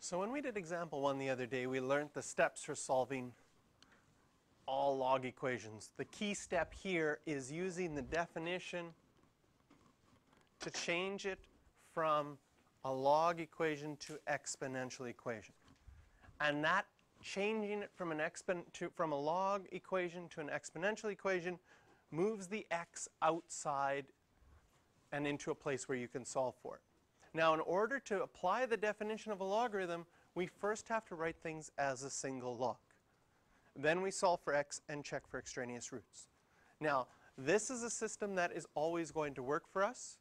So when we did example 1 the other day, we learned the steps for solving all log equations. The key step here is using the definition to change it from a log equation to exponential equation. And that changing it from from a log equation to an exponential equation moves the x outside and into a place where you can solve for it. Now, in order to apply the definition of a logarithm, we first have to write things as a single log. Then we solve for x and check for extraneous roots. Now, this is a system that is always going to work for us.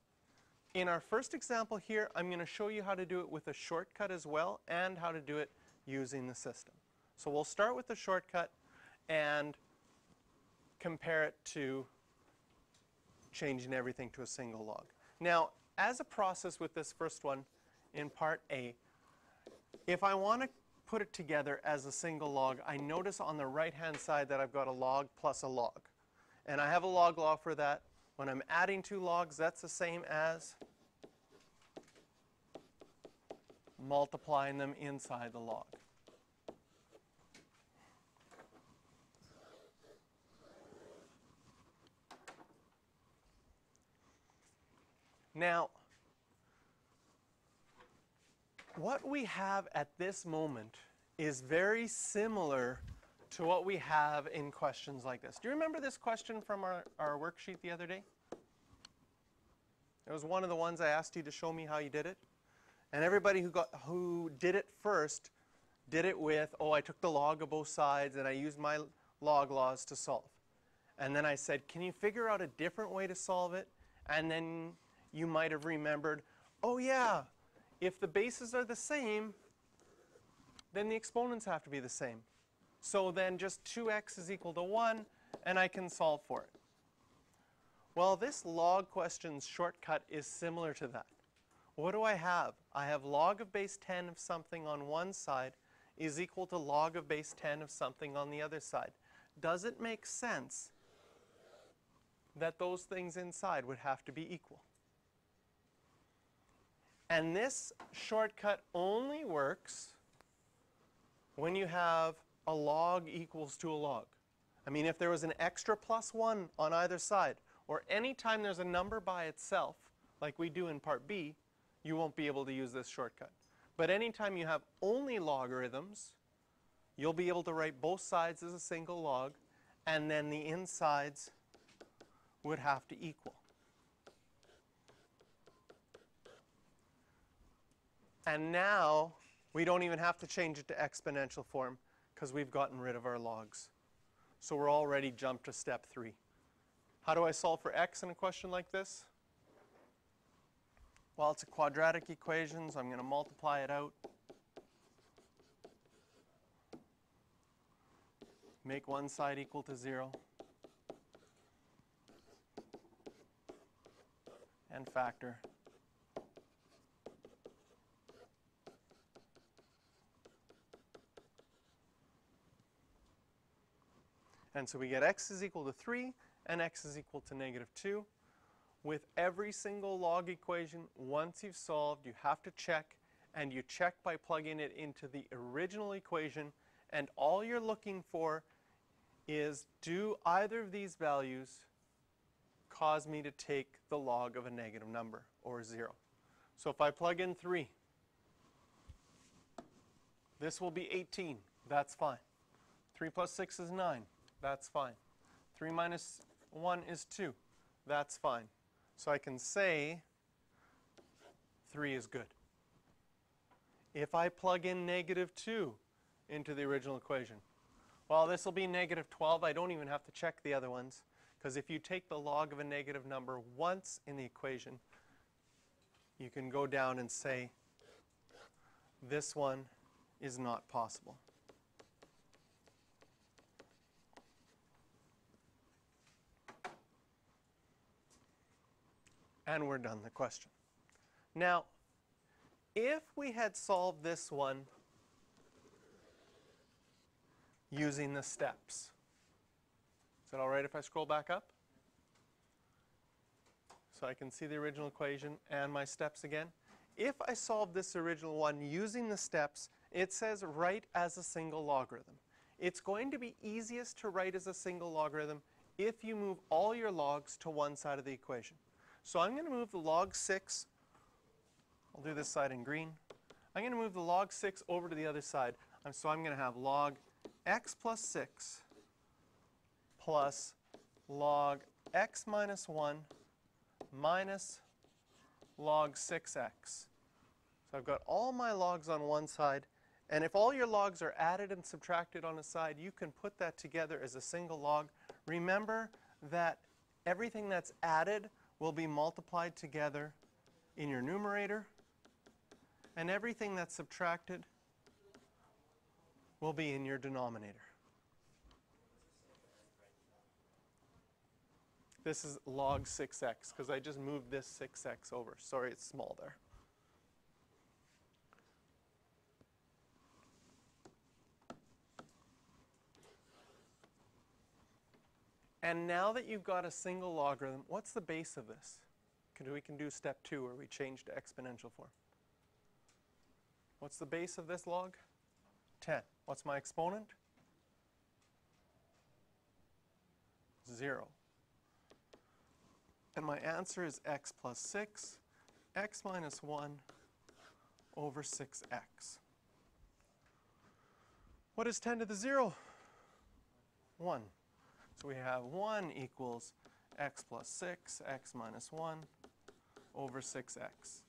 In our first example here, I'm going to show you how to do it with a shortcut as well and how to do it using the system. So we'll start with the shortcut and compare it to changing everything to a single log. Now, as a process with this first one in part A, if I want to put it together as a single log, I notice on the right-hand side that I've got a log plus a log. And I have a log law for that. When I'm adding two logs, that's the same as multiplying them inside the log. Now, what we have at this moment is very similar to what we have in questions like this. Do you remember this question from our worksheet the other day? It was one of the ones I asked you to show me how you did it. And everybody who did it first did it with, oh, I took the log of both sides and I used my log laws to solve. And then I said, can you figure out a different way to solve it? And then you might have remembered, oh yeah, if the bases are the same, then the exponents have to be the same. So then just 2x is equal to 1, and I can solve for it. Well, this log question's shortcut is similar to that. What do I have? I have log of base 10 of something on one side is equal to log of base 10 of something on the other side. Does it make sense that those things inside would have to be equal? And this shortcut only works when you have a log equals to a log. I mean, if there was an extra plus 1 on either side, or any time there's a number by itself, like we do in part B, you won't be able to use this shortcut. But anytime you have only logarithms, you'll be able to write both sides as a single log, and then the insides would have to equal. And now we don't even have to change it to exponential form because we've gotten rid of our logs. So we're already jumped to step 3. How do I solve for x in a question like this? Well, it's a quadratic equation, so I'm going to multiply it out. Make one side equal to 0. And factor. And so we get x is equal to 3 and x is equal to -2. With every single log equation, once you've solved, you have to check, and you check by plugging it into the original equation, and all you're looking for is, do either of these values cause me to take the log of a negative number, or 0? So if I plug in 3, this will be 18. That's fine. 3 plus 6 is 9. That's fine. 3 minus 1 is 2. That's fine. So I can say 3 is good. If I plug in -2 into the original equation, well, this will be -12. I don't even have to check the other ones, because if you take the log of a negative number once in the equation, you can go down and say this one is not possible. And we're done the question. Now, if we had solved this one using the steps, is that all right if I scroll back up? So I can see the original equation and my steps again. If I solve this original one using the steps It says write as a single logarithm. It's going to be easiest to write as a single logarithm if you move all your logs to one side of the equation. So I'm going to move the log 6, I'll do this side in green. I'm going to move the log 6 over to the other side. So I'm going to have log x plus 6 plus log x minus 1 minus log 6x. So I've got all my logs on one side, and if all your logs are added and subtracted on a side, you can put that together as a single log. Remember that everything that's added will be multiplied together in your numerator, and everything that's subtracted will be in your denominator. This is log 6x, because I just moved this 6x over. Sorry, it's small there. And now that you've got a single logarithm, what's the base of this? We can do step 2 where we change to exponential form. What's the base of this log? 10. What's my exponent? 0. And my answer is x plus 6, x minus 1 over 6x. What is 10 to the 0? 1. So we have 1 equals x plus 6, x minus 1 over 6x.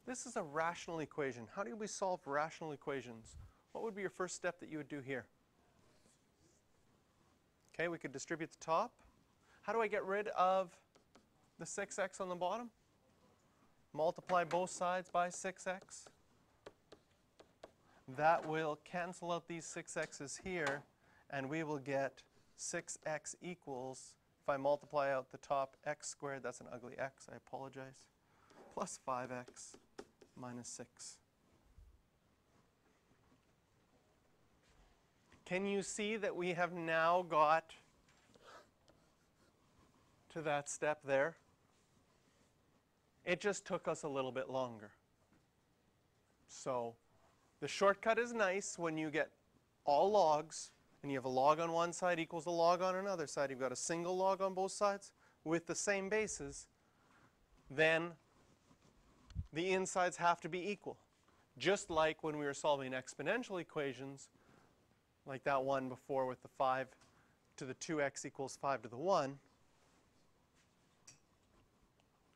This is a rational equation. How do we solve rational equations? What would be your first step that you would do here? Okay, we could distribute the top. How do I get rid of the 6x on the bottom? Multiply both sides by 6x. That will cancel out these 6x's here, and we will get 6x equals, if I multiply out the top x squared, that's an ugly x, I apologize, plus 5x minus 6. Can you see that we have now got to that step there? It just took us a little bit longer. So the shortcut is nice when you get all logs, and you have a log on one side equals a log on another side. You've got a single log on both sides with the same bases. Then the insides have to be equal. Just like when we were solving exponential equations, like that one before with the 5 to the 2x equals 5 to the 1.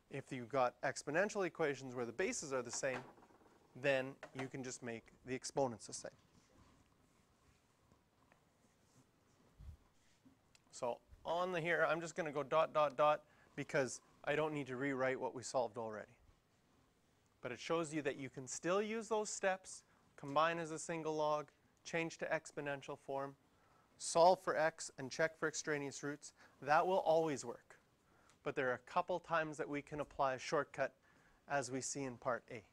If you've got exponential equations where the bases are the same, then you can just make the exponents the same. So on the here, I'm just going to go dot, dot, dot, because I don't need to rewrite what we solved already. But it shows you that you can still use those steps, combine as a single log, change to exponential form, solve for x, and check for extraneous roots. That will always work. But there are a couple times that we can apply a shortcut, as we see in part A.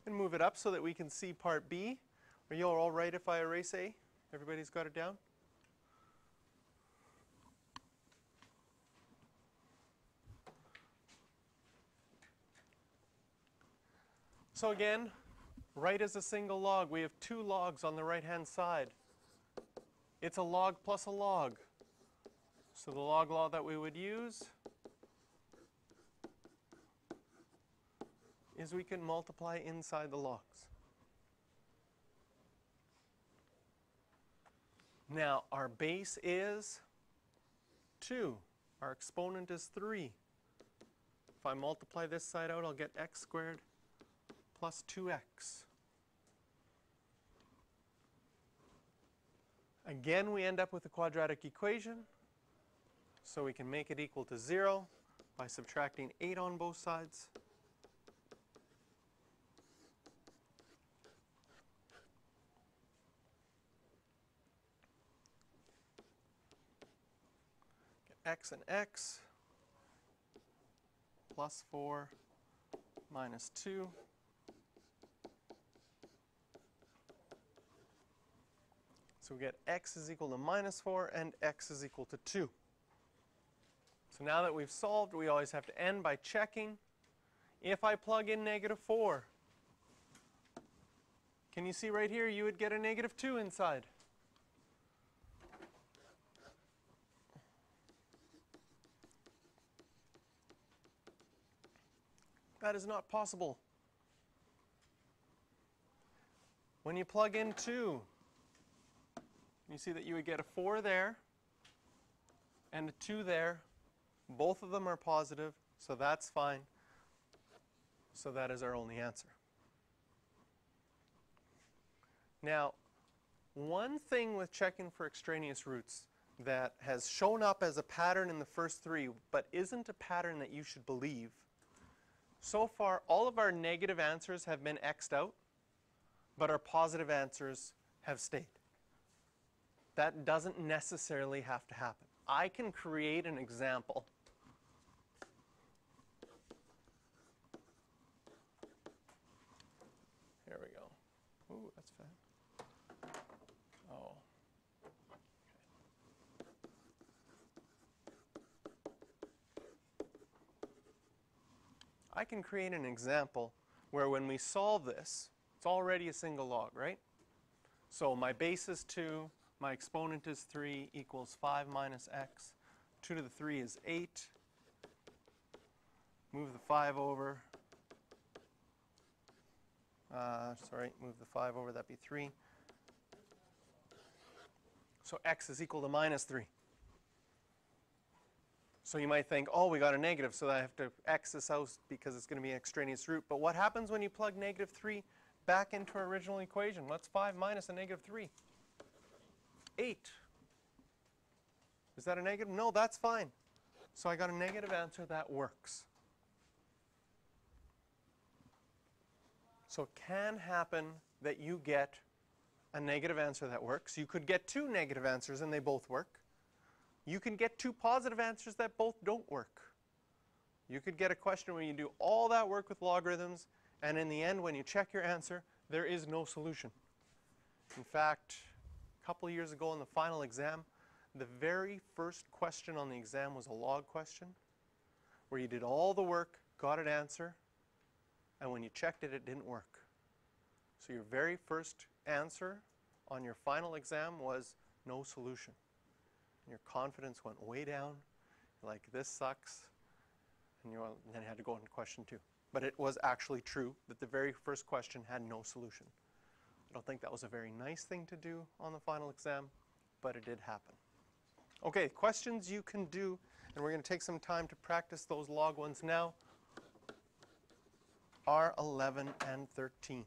And move it up so that we can see part B. Are you all right if I erase A? Everybody's got it down? So again, write as a single log. We have 2 logs on the right-hand side. It's a log plus a log. So the log law that we would use is we can multiply inside the logs. Now, our base is 2. Our exponent is 3. If I multiply this side out, I'll get x squared plus 2x. Again, we end up with a quadratic equation. So we can make it equal to 0 by subtracting 8 on both sides. X and x, plus 4 minus 2. So we get x is equal to minus 4 and x is equal to 2. So now that we've solved, we always have to end by checking. If I plug in negative 4, Can you see right here, you would get a -2 inside. That is not possible. When you plug in 2, you see that you would get a 4 there and a 2 there. Both of them are positive, so that's fine. So that is our only answer. Now, one thing with checking for extraneous roots that has shown up as a pattern in the first 3, but isn't a pattern that you should believe. So far, all of our negative answers have been X'd out, but our positive answers have stayed. That doesn't necessarily have to happen. I can create an example. Here we go. Ooh, that's fast. Oh. I can create an example where when we solve this, it's already a single log, right? So my base is 2, my exponent is 3, equals 5 minus x. 2 to the 3 is 8. Move the 5 over. Move the 5 over, that'd be 3. So x is equal to -3. So you might think, oh, we got a negative, so I have to x this out because it's going to be an extraneous root. But what happens when you plug -3 back into our original equation? What's 5 minus a -3? 8. Is that a negative? No, that's fine. So I got a negative answer that works. So it can happen that you get a negative answer that works. You could get 2 negative answers and they both work. You can get 2 positive answers that both don't work. You could get a question where you do all that work with logarithms, and in the end, when you check your answer, there is no solution. In fact, a couple of years ago in the final exam, the very first question on the exam was a log question, where you did all the work, got an answer, and when you checked it, it didn't work. So your very first answer on your final exam was no solution. And your confidence went way down, like this sucks, and then you had to go into question 2. But it was actually true that the very first question had no solution. I don't think that was a very nice thing to do on the final exam, but it did happen. Okay, questions you can do, and we're going to take some time to practice those log ones now, are 11 and 13.